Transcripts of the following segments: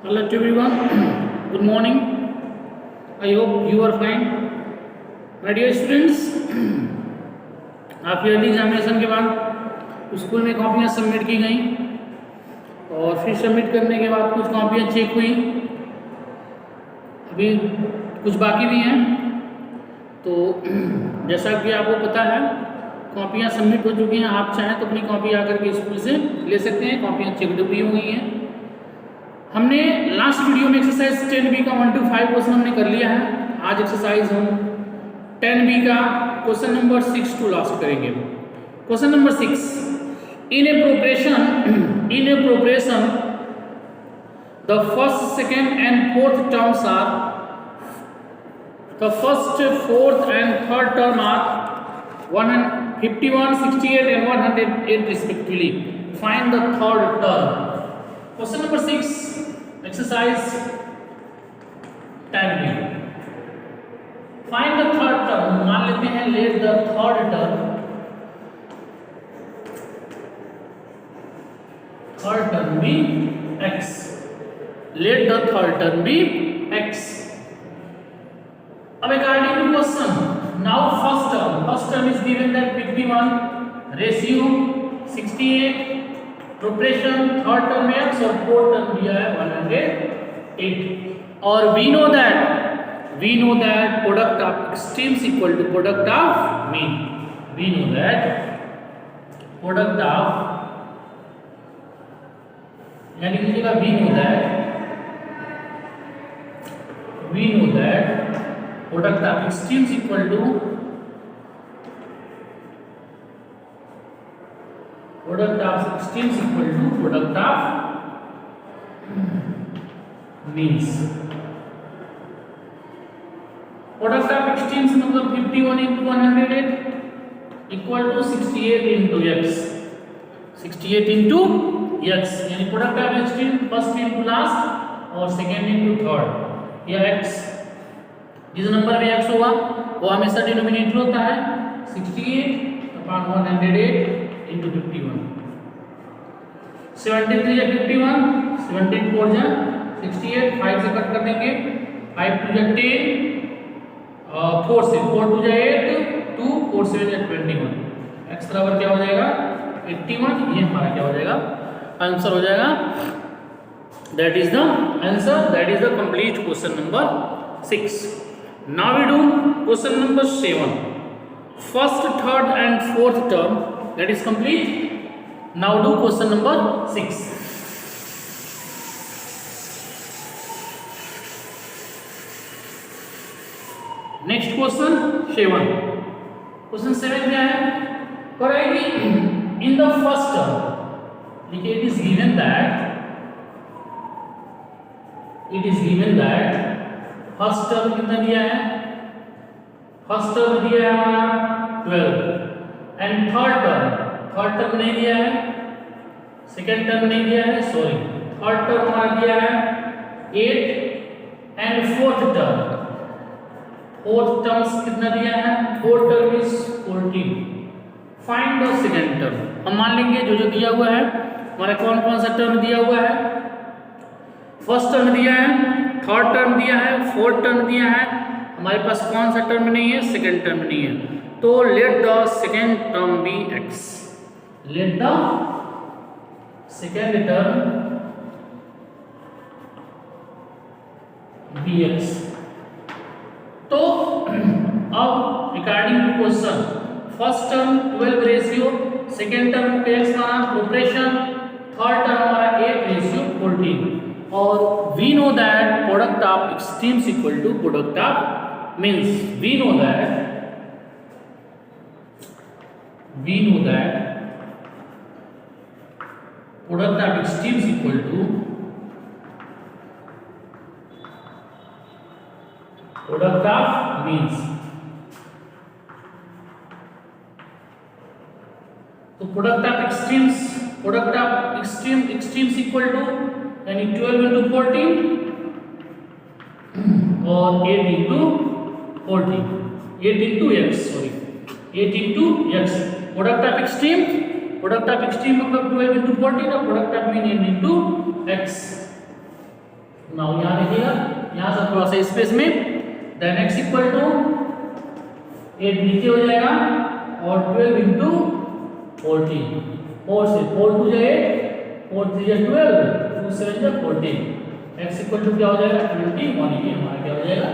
Hello to everyone. Good morning. I hope you are fine. My dear students, half yearly examination के बाद school में कॉपियाँ submit की गई और फिर सबमिट करने के बाद कुछ कॉपियाँ चेक हुई, अभी कुछ बाकी भी हैं। तो जैसा कि आपको पता है कॉपियाँ सबमिट हो चुकी हैं। आप चाहें तो अपनी कॉपी आकर के स्कूल से ले सकते हैं। कॉपियाँ चेकड भी हो गई हैं। हमने लास्ट वीडियो में एक्सरसाइज 10B का 1 to 5 क्वेश्चन हमने कर लिया है। आज एक्सरसाइज हम 10B का क्वेश्चन नंबर 6 टू लास्ट करेंगे। Question number 6, in a progression the first, second and fourth terms are the first, fourth and third term are 151, 68 and 108 respectively. Find the third term. Question number 6, exercise 10B. Find the third term. मान लेते हैं let the third term be x. Let the third term be x. अब according to question, now first term is given that 51, ratio 68, progression, third term में x और fourth term दिया है 108। और we know that product of extremes equal to product of mean. we know that product of, यानी लीजिएगा we know that product of extremes equal to product of extremes equal to product of means. Product of extremes मतलब 51 into 108 equal to 68 into x। 68 into x यानी product of extreme first into last और second into third. यह x जिस number में x होगा वो हमेशा denominator होता है 68 upon 108 into 51। 73 या 51, 17 4 जा 68, 5 से कट कर देंगे, 5 2 जा 10, 4 से 4 2 जा 8, 2 4 7 जा 21। x बराबर क्या हो जाएगा 81। ये हमारा क्या हो जाएगा आंसर हो जाएगा। That is the answer, that is the complete question number 6। Now we do question number 7, first, third and fourth term, that is complete. Now do question number 6. Next question 7. Question 7 क्या है? Correctly in the first term, देखिए it is given that first term कितना दिया है? First term दिया है हमारा 12 and third term नहीं दिया है, सेकेंड टर्म नहीं दिया है, सॉरी थर्ड टर्म हमारा दिया है 8 एंड फोर्थ टर्म्स कितना दिया है? Fourth term is 14। Find the second term. हम मान लेंगे जो दिया हुआ है हमारा कौन कौन सा टर्म दिया हुआ है। फर्स्ट टर्म दिया है, थर्ड टर्म दिया है, फोर्थ टर्म दिया है, हमारे पास कौन सा टर्म नहीं है? सेकेंड टर्म नहीं है। तो let the second term be x. Let the second term be x. तो अब regarding to question, first term 12 ratio, second term पे x माना प्रोग्रेशन, थर्ड टर्म हमारा 8 रेशियो 14। और we know that product of extremes equal to product of means. we know that product of extremes equal to product of means। तो product of extremes equal to यानी 12 into 14 और 8 into 14, 8 into x, sorry 8 into x। Product of extreme मतलब 12 into 14 और product of mean into x। Now यहाँ देखिएगा, यहाँ से थोड़ा सा स्पेस में, देन x इक्वल टू 8 नीचे हो जाएगा और 12 इंटू 14, 4 से 4 2 जा 8, 4 3 जा 12, 2 7 जा 14, x इक्वल टू क्या हो जाएगा 21, ये हमारा क्या हो जाएगा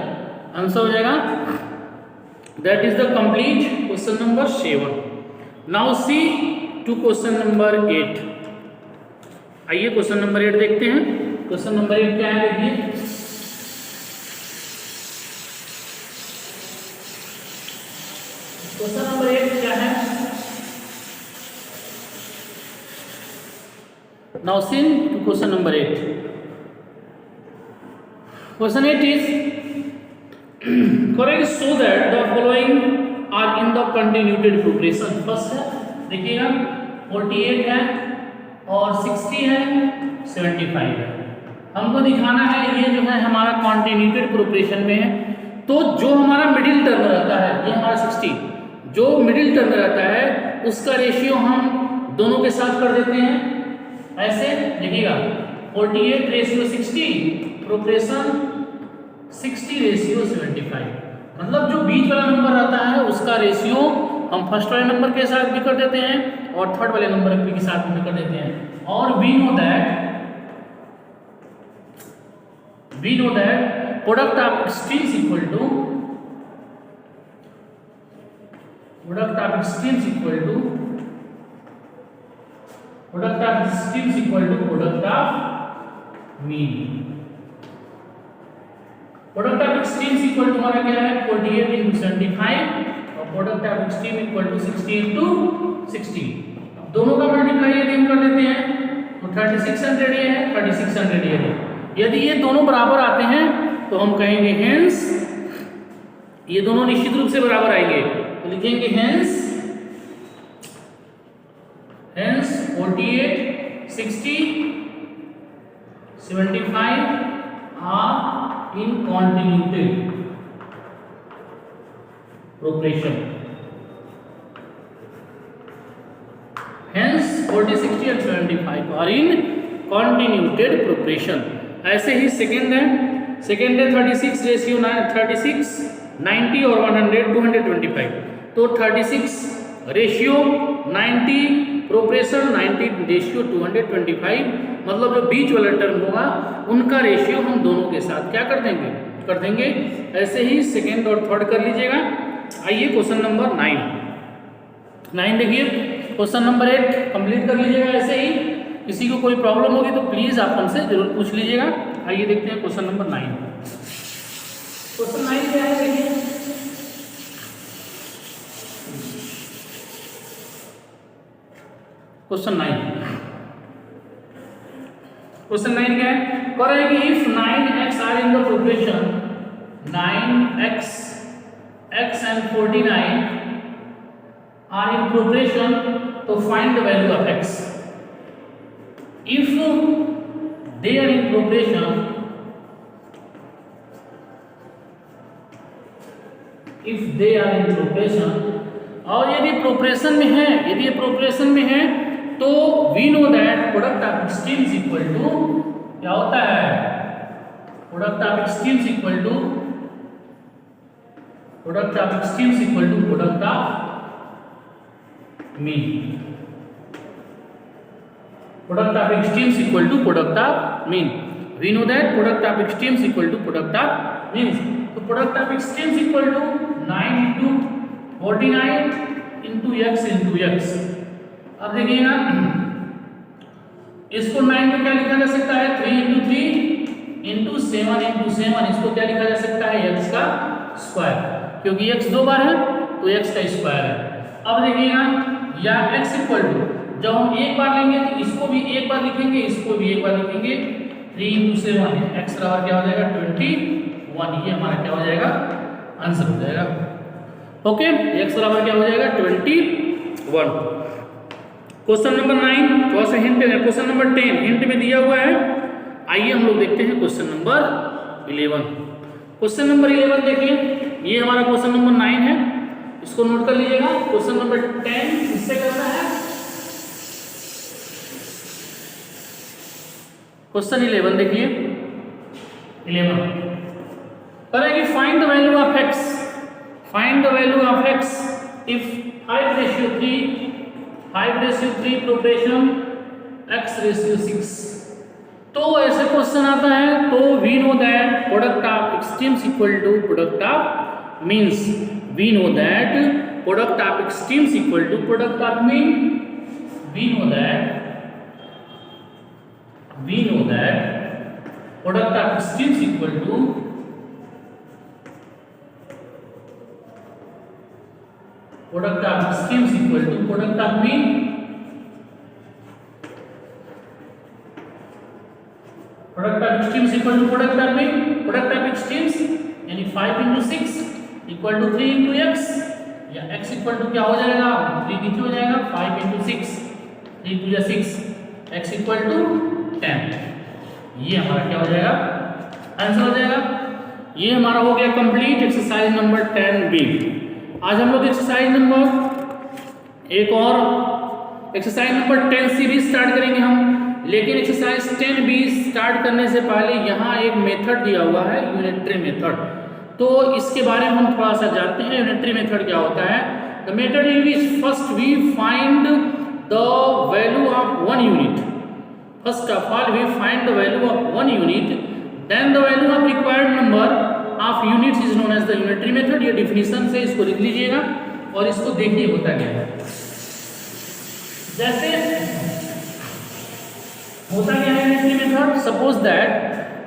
आंसर हो जाएगा। That is the complete question number 7। Now see to question number 8। आइए क्वेश्चन नंबर 8 देखते हैं। क्वेश्चन नंबर 8 क्या है देखिए, क्वेश्चन नंबर 8 क्या है, now see to question number 8। Question 8 is correct, so that the following are in the continued progression। First है देखिएगा 48 है और 60 है, 75 है। हमको दिखाना है ये जो है हमारा कॉन्टिन्यूटेड प्रोग्रेशन में है, तो जो हमारा मिडिल टर्म रहता है, ये हमारा 60, जो मिडिल टर्म रहता है उसका रेशियो हम दोनों के साथ कर देते हैं। ऐसे देखिएगा 48 रेशियो 60, प्रोग्रेशन 60 रेशियो 75, मतलब जो बीच वाला नंबर रहता है उसका रेशियो हम फर्स्ट वाले नंबर के साथ भी कर देते हैं और थर्ड वाले नंबर के साथ भी कर देते हैं। और we know that product of extremes equal to product of extremes equal to product of mean. Product of extremes equal to हमारा क्या है 48 into 75 और product of extreme equal to 60 into 60। अब दोनों का मल्टीप्लाई यदि हम कर देते हैं तो 3600 ये है, 3600 ये है। यदि ये दोनों बराबर आते हैं तो हम कहेंगे हेंस, ये दोनों निश्चित रूप से बराबर आएंगे तो लिखेंगे hence 48 60 75 are in continued progression। Hence 40 60 and 75 are in continued progression। ऐसे ही सेकेंड है 36 रेशियो 36 90 और 100 225, तो 36 रेशियो 90 प्रोग्रेशन 90 रेशियो 225, मतलब जो बीच वाला टर्म होगा उनका रेशियो हम दोनों के साथ क्या कर देंगे। ऐसे ही सेकेंड और थर्ड कर लीजिएगा। आइए क्वेश्चन नंबर 9 देखिए, क्वेश्चन नंबर 8 कंप्लीट कर लीजिएगा। ऐसे ही किसी को कोई प्रॉब्लम होगी तो प्लीज आप हमसे जरूर पूछ लीजिएगा। आइए देखते हैं क्वेश्चन नंबर 9। क्वेश्चन 9 क्या है देखिए, क्वेश्चन 9 क्या है, करेंगे if 9x are in the progression 9x and 49 are in progression, तो find the value of x। If they are in progression, और यदि प्रोग्रेशन में है, तो we know that product of extremes equal to क्या होता है, product of extremes equal to product of mean. Product of extremes equal to product of mean. We know that product of extremes equal to product of mean. तो product of extremes equal to 9 into 49 into x। अब देखिएगा इसको 9 को क्या लिखा जा सकता है 3 into 3 into 7 into 7, इसको क्या लिखा जा सकता है x का स्क्वायर, क्योंकि x 2 बार है तो x का स्क्वायर है। अब देखिएगा या x इक्वल टू, जब हम एक बार लेंगे तो इसको भी एक बार लिखेंगे, इसको भी एक बार लिखेंगे, 3 into 7 x बराबर क्या हो जाएगा 21, ये हमारा क्या हो जाएगा आंसर हो जाएगा। ओके, x बराबर क्या हो जाएगा 21। क्वेश्चन नंबर 9 थोड़ा सा हिंट है, क्वेश्चन नंबर 10 हिंट में दिया हुआ है। आइए हम लोग देखते हैं क्वेश्चन नंबर 11। क्वेश्चन नंबर 11 देखिए, ये हमारा क्वेश्चन नंबर 9 है, इसको नोट कर लीजिएगा। क्वेश्चन नंबर 10 इससे करना है। क्वेश्चन 11 देखिए, 11 करेंगे find the value of x, find the value of x if 5:3 proportion x/6। तो ऐसे क्वेश्चन आता है तो we know that product of extremes equal to product of means, we know that product of extremes equal to product of mean, we know that product of extremes equal to product of extremes equal to product of mean, product of extremes equal to product of mean, product of extremes यानी 5 into 6 equal to 3 into x, या x equal to क्या हो जाएगा 3 नीचे हो जाएगा 5 into 6 3 into 6 x equal to 10। ये हमारा क्या हो जाएगा आंसर हो जाएगा। ये हमारा हो गया कंप्लीट एक्सरसाइज नंबर 10B। आज हम लोग एक्सरसाइज नंबर एक और एक्सरसाइज नंबर 10C भी स्टार्ट करेंगे हम, लेकिन एक्सरसाइज 10B स्टार्ट करने से पहले यहाँ एक मेथड दिया हुआ है यूनिटरी मेथड, तो इसके बारे में हम थोड़ा सा जानते हैं। यूनिटरी मेथड क्या होता है? The method in which first we find the value of one unit, first of all we find the value of one unit, then the value of required number of units is known as the unitary method। ये definition से इसको लिख लीजिएगा और इसको देखिए होता क्या है। जैसे होता क्या है unitary method, suppose that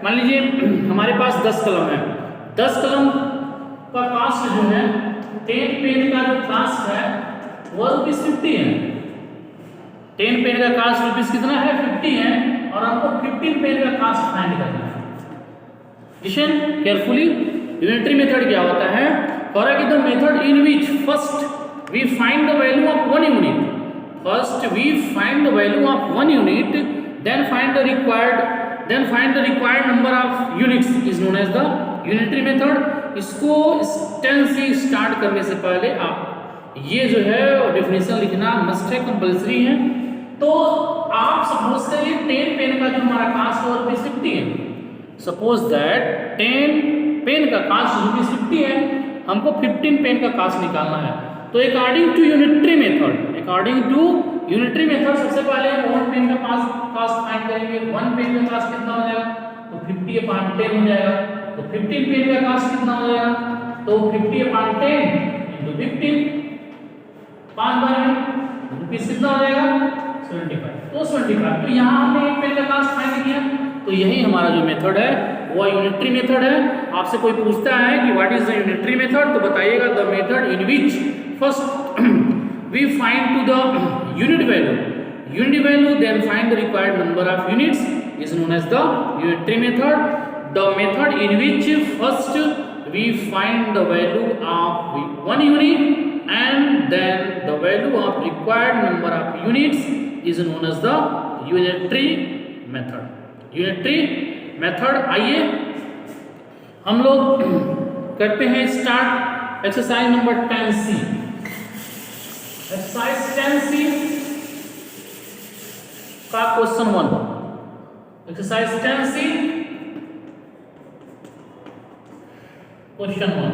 मान लीजिए हमारे पास 10 कलम है, 10 कलम का कास्ट जो है 10 पेन का जो कास्ट है वो ₹50 है। 10 पेन का कास्ट रुपीस कितना है 50 है, और हमको 15 पेन का कास्ट फाइंड करना है। लिसन केयरफुली, यूनिटरी मेथड क्या होता है? For the method in which first we find the value of one unit, first we find the value of one unit, then find the required number of units is known as the unitary method. इसको 10 से start करने से पहले आप ये जो है definition लिखना मस्ट है, कंपल्सरी है। तो आप सपोज करिए 10 पेन का जो हमारा कास्ट है ₹50 है, सपोज दैट 10 पेन का कास्ट ₹50 है, हमको 15 पेन का कास्ट निकालना है। तो अकॉर्डिंग टू यूनिटरी मेथड सबसे पहले हम 1 पेन का कास्ट फाइंड करेंगे। 1 पेन का कास्ट कितना हो जाएगा तो 50/10 हो जाएगा। तो 15 पेन का कास्ट कितना हो जाएगा तो 50/10 into 15 5 बार में रुपीस कितना हो जाएगा 75। तो 75, तो यहाँ हमने 1 पेन का कास्ट फाइंड किया। तो यही हमारा जो मेथड है वो यूनिटरी मेथड है। आपसे कोई पूछता है कि what is the unitary method, तो बताइएगा the method in which first we find to the unit value then find the required number of units is known as the unitary method. The method in which first we find the value of one unit and then the value of required number of units is known as the unitary method। आइए हम लोग करते हैं start exercise number 10C। Exercise 10C का question 1, exercise 10C question 1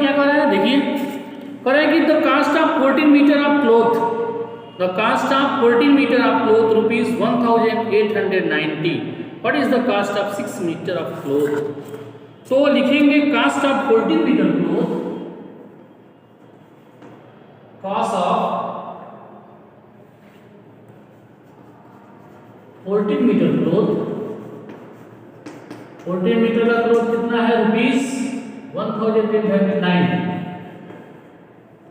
क्या कर रहा है देखिए, कह रहा है कि the cost of 14 metre of cloth, the cost of 14 metre of cloth ₹1890। What is the cost of 6 metre of cloth? तो लिखेंगे cost of 14 metre cloth, cost of 14 metre cloth, 14 metre का क्लॉथ कितना है ₹1890।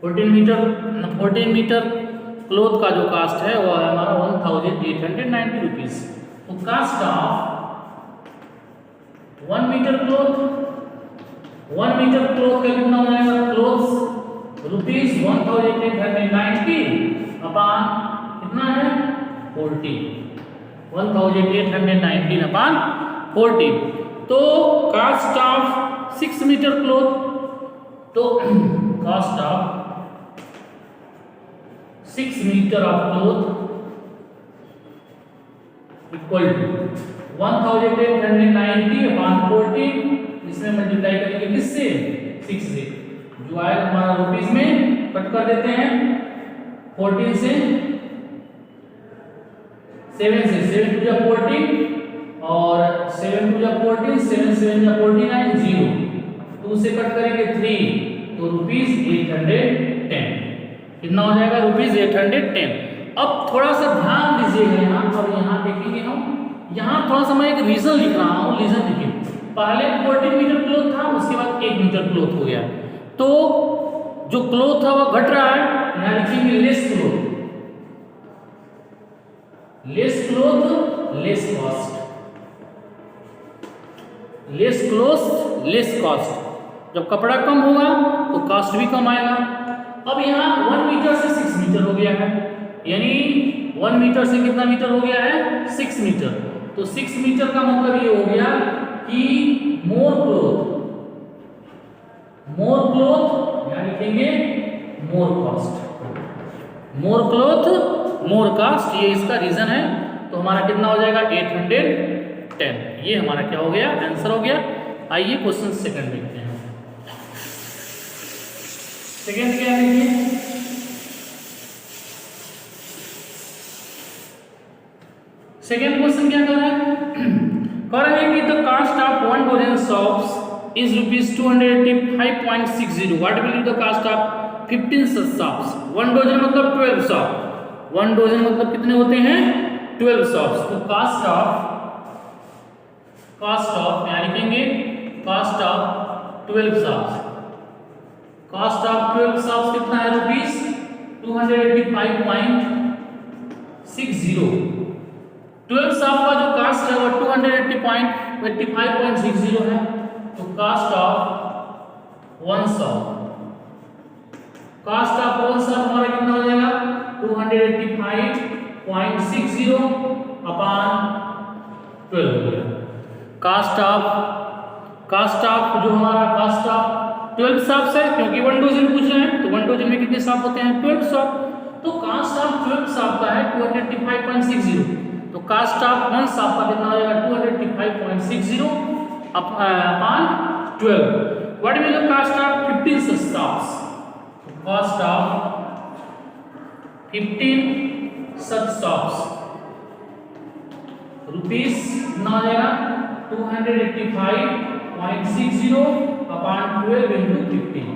14 मीटर क्लॉथ का जो cast है वो है हमारा ₹1890। तो cost of 1 metre cloth, 1 metre cloth का कितना हो जाएगा क्लॉथ ₹1890 अपॉन कितना है 40, 1819 अपॉन 40। तो कास्ट ऑफ 6 मीटर क्लॉथ, तो cost of 6 metre of cloth equal to 1890/14, इसमें मल्टीप्लाई करेंगे किससे? 6 से। जो आएगा हमारा रुपीस में कट कर देते हैं 14 से 7 से, 7 टू जा 14 और 7 टू जा 14, 7 7 जा 49, 0 2 से कट करेंगे 3 तो रुपीस 810। कितना हो जाएगा? रुपीस 810। अब थोड़ा सा ध्यान दीजिएगा यहाँ और यहाँ देखेंगे हम, यहाँ थोड़ा सा मैं एक रीजन लिख रहा हूँ। रीजन देखिए, पहले 14 मीटर क्लोथ था, उसके बाद 1 मीटर क्लोथ हो गया, तो जो क्लोथ था वो घट रहा है, यहाँ लिखेंगे less cloth. Less cloth less cost, less cloth less cost. जब कपड़ा कम होगा तो कॉस्ट भी कम आएगा। अब यहाँ 1 मीटर से 6 मीटर हो गया है, यानी 1 मीटर से कितना मीटर हो गया है? 6 मीटर। तो 6 मीटर का मतलब ये हो गया कि मोर क्लोथ, यहाँ लिखेंगे मोर कॉस्ट, मोर क्लोथ मोर कास्ट, ये इसका रीजन है। तो हमारा कितना हो जाएगा? 810। ये हमारा क्या हो गया? आंसर हो गया। आइए क्वेश्चन सेकंड देखते हैं। सेकंड क्या है? देखिए, सेकंड क्वेश्चन क्या कर रहा है? कह रहा है कि the cost of 1 dozen soaps is ₹285.60। What will be the cost of 15 such shops? 1 dozen मतलब 12 शॉप, 1 डजन मतलब कितने होते हैं? 12 शॉप्स। तो कास्ट ऑफ यहाँ लिखेंगे cost of 12 shops. Cost of 12 shops कितना है? रुपीस 285.60। 12 शॉप का जो कास्ट है वो 285.60 है। तो cost of 1 shop, cost of 1 shop हमारा कितना हो जाएगा? 285.60 अपॉन 12 हो गया। कास्ट ऑफ जो हमारा कास्ट ऑफ 12 शॉप्स है, क्योंकि 1 डजन पूछ रहे हैं, तो 1 डजन में कितने शॉप होते हैं? 12 शॉप। तो कास्ट ऑफ 12 शॉप का है 285.60। तो कास्ट ऑफ 1 शॉप का कितना हो जाएगा? 285.60 upon 12। What will the cost of 15 such shops? Cost of 15 such shops rupees कितना हो जाएगा? 285.60 अपॉन 12 इंटू 15।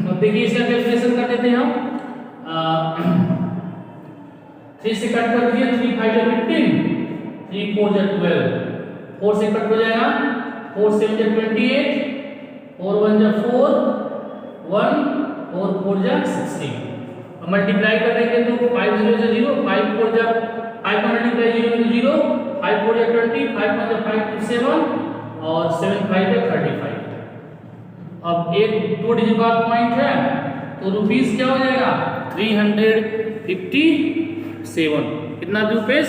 अब देखिए इसका कैलकुलेशन कर देते हैं हम। 3 से कट कर दीजिए, 3 5 जा 15, 3 4 जा 12, 4 से कट हो जाएगा, 4 7 जा 28, 4 1 जा 4, 1 और 4 जा 16। अब मल्टीप्लाई कर देंगे तो 5 0 जा 0, 5 4 जा 5 का मल्टीप्लाई 0 into 0, 5 4 जा 20, 5 1 जा 5 2 7 और 7 5 जा 35। अब एक 2 डिजिट का पॉइंट है, तो रुपीस क्या हो जाएगा? 357। कितना रुपीस?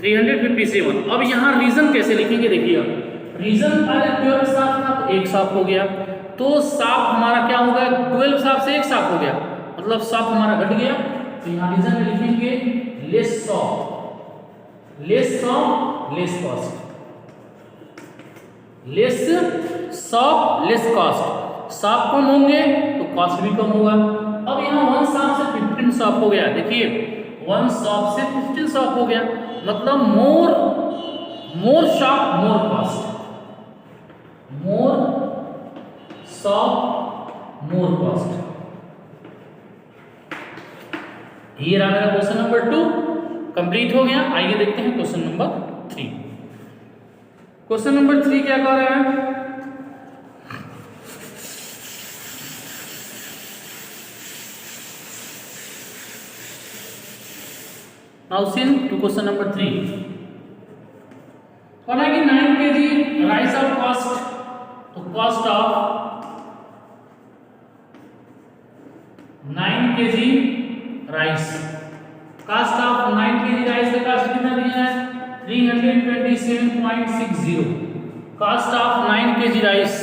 357। अब यहाँ रीजन कैसे लिखेंगे? देखिए, रीजन पहले 12 शॉप था तो 1 शॉप हो गया, तो शॉप हमारा क्या हो गया? 12 शॉप से 1 शॉप हो गया, मतलब शॉप हमारा घट गया। तो यहाँ रीजन में लिखेंगे less shop less cost, less shop less cost. Shop कम होंगे तो कॉस्ट भी कम होगा। अब यहाँ 1 शॉप से 15 शॉप हो गया। देखिए 1 शॉप से 15 शॉप हो गया, मतलब मोर शॉप मोर कॉस्ट, मोर शॉप मोर कॉस्ट। ये रहा मेरा क्वेश्चन नंबर 2 कंप्लीट हो गया। आइए देखते हैं क्वेश्चन नंबर 3। क्वेश्चन नंबर 3 क्या कह रहा है? Now sin to question number 3. कहना है कि 9 kg राइस ऑफ कॉस्ट, तो cost of 9 kg rice, cost of 9 kg rice का कॉस्ट कितना दिया है? 327.60। Cost of 9 kg rice,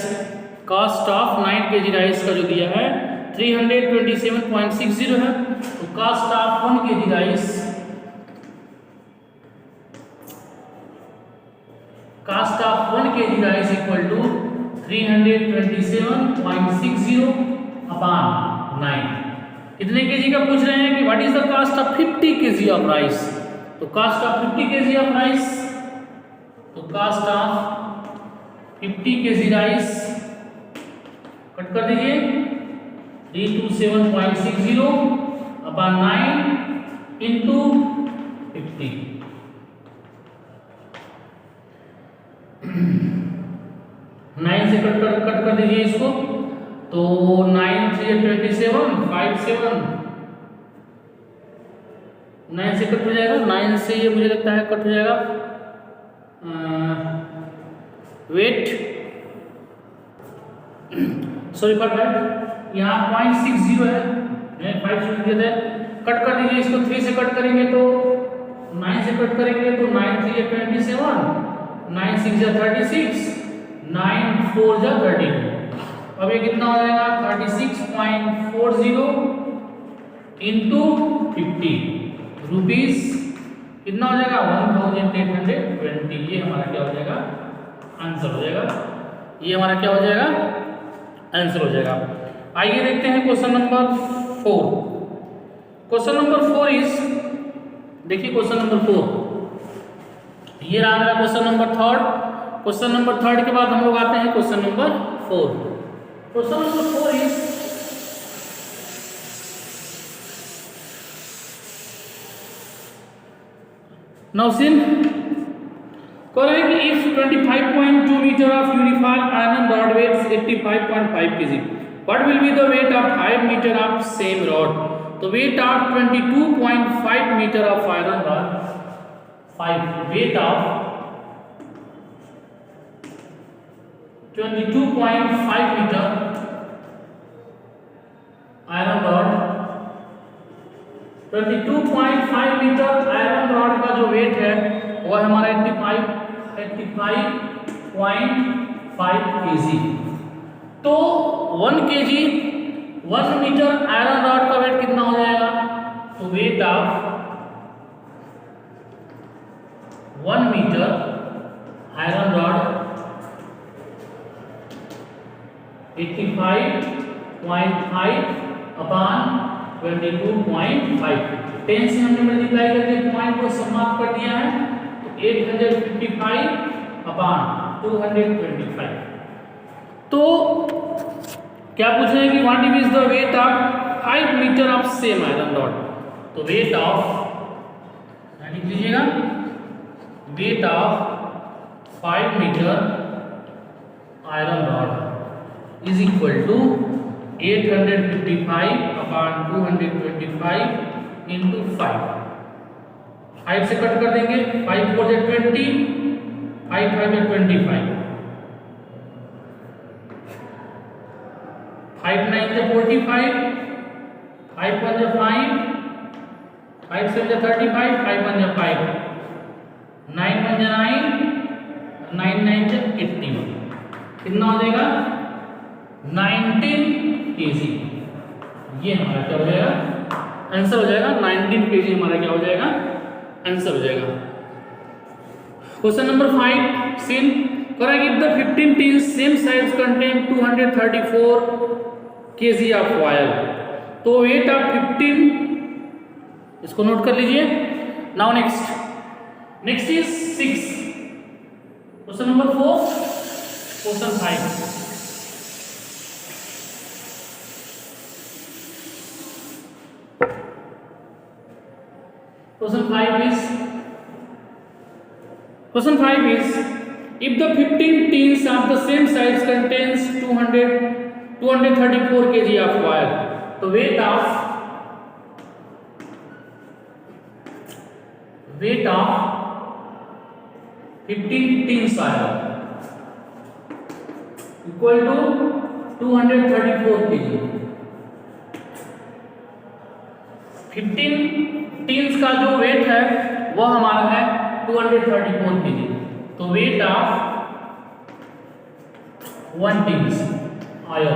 cost of 9 kg rice का जो दिया है 327.60 है। तो cost of 1 kg rice cost of 1 kg rice equal to 327.60 upon 9। कितने केजी का पूछ रहे हैं कि what is the cost of 50 kg of rice. तो cost of 50 kg of rice, तो cost of 50 kg rice cut कर दीजिए 327.60 अपॉन 9 इंटू 50। 9 से कट कर दीजिए इसको, तो 9 से 27 57, 9 से कट हो जाएगा, 9 से ये मुझे लगता है कट हो जाएगा वेट, सॉरी फॉर दैट, यहाँ 0.60 है, 5 दिए थे, कट कर दीजिए इसको। 3 से कट करेंगे तो 9 से कट करेंगे तो 9 3 27, 9 6 36, 9 4 32। अब ये कितना हो जाएगा 36.40 इंटू 50 रुपीज, कितना हो जाएगा 1820। ये हमारा क्या हो जाएगा आंसर हो जाएगा, ये हमारा क्या हो जाएगा आंसर हो जाएगा। आइए देखते हैं question number 4। Question number 4 is, देखिए क्वेश्चन नंबर 4 ये रहा मेरा क्वेश्चन नंबर 3। क्वेश्चन नंबर 3 के बाद हम लोग आते हैं question number 4। Question number 4 is, now see कह रहे हैं कि if 25.2 metre of uniform iron rod weighs 85.5 kg, what will be the weight of 5 metre of same rod. तो weight of 22.5 metre of iron rod, weight of 22.5 metre iron rod, 22.5 metre iron rod का जो wait है वह हमारा 85.5 kg। तो 1 kg 1 metre iron rod का weight कितना हो जाएगा, तो weight of 1 metre iron rod 85.5 upon 22.5। 10 से हमने मल्टीप्लाई करके पॉइंट को समाप्त कर दिया है, तो 855 अपॉन 225। तो क्या पूछ रहे हैं कि what is the weight of 5 metre of same iron rod. तो वेट ऑफ, लिख लीजिएगा, weight of 5 metre iron rod is equal to 855 upon 225 into 5। 5 से कट कर देंगे, 5 4 जा 20, 5 5 जा 25, 5 9 जा 45, 5 1 जा 5, 5 7 जा 35, 5 1 जा 5, 9 1 जा 9, 9 9 जा 81। कितना हो जाएगा 19 kg। ये हमारा क्या हो जाएगा आंसर हो जाएगा, 19 kg हमारा क्या हो जाएगा आंसर हो जाएगा। Question number 5 seen correct, if the 15 tins same size contain 234 kg of oil. तो वेट ऑफ 15, इसको नोट कर लीजिए। Now next is 6। Question number 4, question 5। Question 5 is if the 15 tins of the same size contains 234 kg of oil, तो weight of 15 tins oil equal to 234 kg। 15 teens का जो wait है वह हमारा है 234 kg। तो weight of 1 tins oil,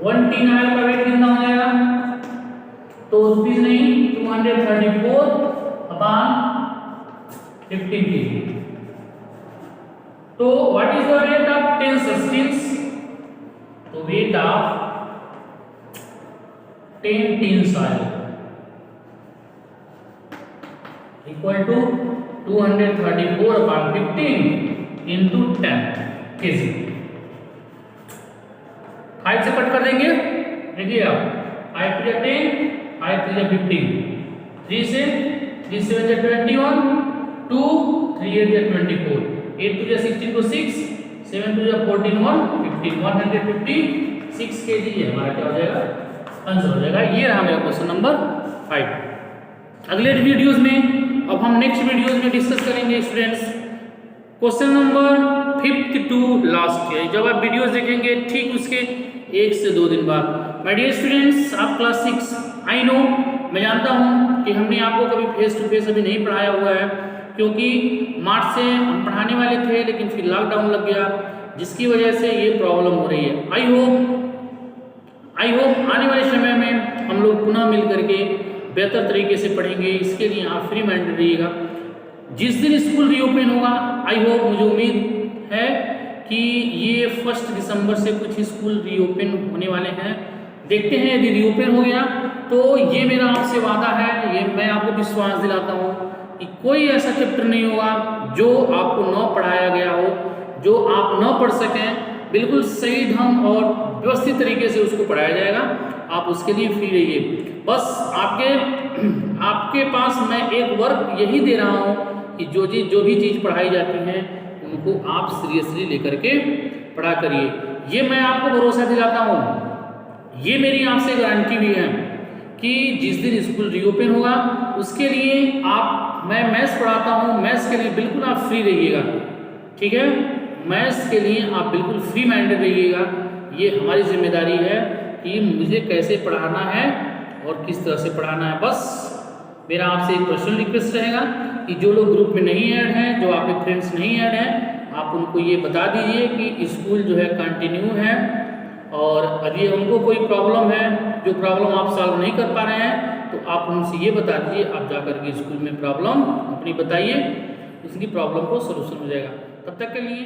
1 tin oil का weight कितना हो जाएगा, तो रुपीज नहीं 234 अपॉन 15 kg। तो what is the weight of 10 sustains? तो weight of 10 tin soil equal to 234/15 into 10 kg। 5 से कट कर देंगे, देखिए आप 5 to 10, 5 to 15, 3 से 3 7 21, 2 3 8 24, 8 to 16 को 6, 7 to 14 1 15, 156 kg ये हमारा क्या हो जाएगा, आंसर हो जाएगा। ये रहा मेरा क्वेश्चन नंबर 5। अगले वीडियोस में अब हम नेक्स्ट वीडियोस में डिस्कस करेंगे students question number 5 to last है। जब आप वीडियोस देखेंगे ठीक उसके 1 से 2 दिन बाद। माय डियर स्टूडेंट्स, आप क्लास 6 आई नो, मैं जानता हूं कि हमने आपको कभी फेस टू फेस अभी नहीं पढ़ाया हुआ है, क्योंकि मार्च से हम पढ़ाने वाले थे लेकिन फिर लॉकडाउन लग गया, जिसकी वजह से ये प्रॉब्लम हो रही है। आई होप आने वाले समय में हम लोग पुनः मिल करके बेहतर तरीके से पढ़ेंगे। इसके लिए आप फ्री माइंडेड रहिएगा। जिस दिन स्कूल रीओपन होगा, आई होप, मुझे उम्मीद है कि ये 1 दिसंबर से कुछ स्कूल रीओपन होने वाले हैं। देखते हैं यदि रीओपन हो गया तो ये मेरा आपसे वादा है, ये मैं आपको विश्वास दिलाता हूँ कि कोई ऐसा चैप्टर नहीं होगा जो आपको न पढ़ाया गया हो, जो आप न पढ़ सकें। बिल्कुल सही ढंग और व्यवस्थित तरीके से उसको पढ़ाया जाएगा। आप उसके लिए फ्री रहिए। बस आपके पास मैं एक वर्क यही दे रहा हूँ कि जो भी चीज़ पढ़ाई जाती है उनको आप सीरियसली लेकर के पढ़ा करिए। ये मैं आपको भरोसा दिलाता हूँ, ये मेरी आपसे गारंटी भी है कि जिस दिन स्कूल रीओपन होगा उसके लिए मैं मैथ्स पढ़ाता हूँ, मैथ्स के लिए बिल्कुल आप फ्री रहिएगा, ठीक है। मैथ्स के लिए आप बिल्कुल फ्री माइंडेड रहिएगा। ये हमारी जिम्मेदारी है कि मुझे कैसे पढ़ाना है और किस तरह से पढ़ाना है। बस मेरा आपसे एक पर्सनल रिक्वेस्ट रहेगा कि जो लोग ग्रुप में नहीं ऐड हैं, जो आपके फ्रेंड्स नहीं ऐड हैं, आप उनको ये बता दीजिए कि स्कूल जो है कंटिन्यू है, और यदि उनको कोई प्रॉब्लम है, जो प्रॉब्लम आप सॉल्व नहीं कर पा रहे हैं, तो आप उनसे ये बता दीजिए, आप जाकर के स्कूल में प्रॉब्लम अपनी बताइए, उसकी प्रॉब्लम को सलूशन हो जाएगा। तब तक के लिए